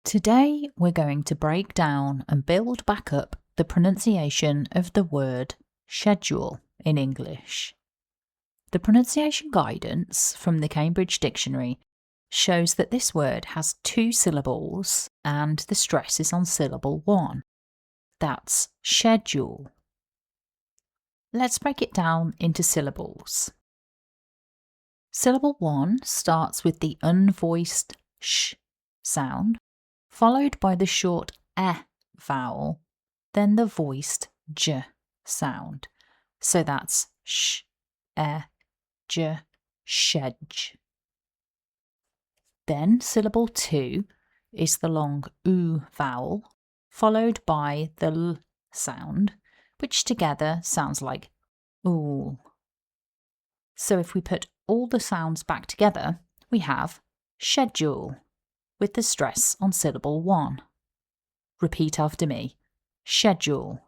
Today we're going to break down and build back up the pronunciation of the word schedule in English. The pronunciation guidance from the Cambridge Dictionary shows that this word has 2 syllables and the stress is on syllable 1. That's schedule. Let's break it down into syllables. Syllable 1 starts with the unvoiced sh sound, followed by the short e vowel, then the voiced j sound. So that's sh, e, j, schedge. Then syllable 2 is the long oo vowel, followed by the l sound, which together sounds like ool. So if we put all the sounds back together, we have schedule, with the stress on syllable 1. Repeat after me. Schedule.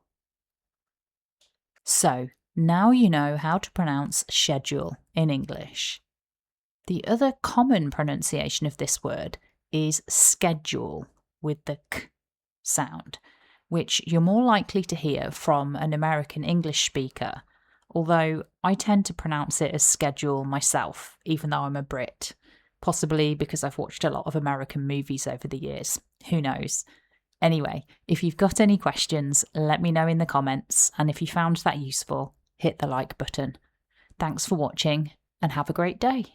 So, now you know how to pronounce schedule in English. The other common pronunciation of this word is schedule, with the k sound, which you're more likely to hear from an American English speaker, although I tend to pronounce it as schedule myself, even though I'm a Brit. Possibly because I've watched a lot of American movies over the years. Who knows? Anyway, if you've got any questions, let me know in the comments, and if you found that useful, hit the like button. Thanks for watching, and have a great day.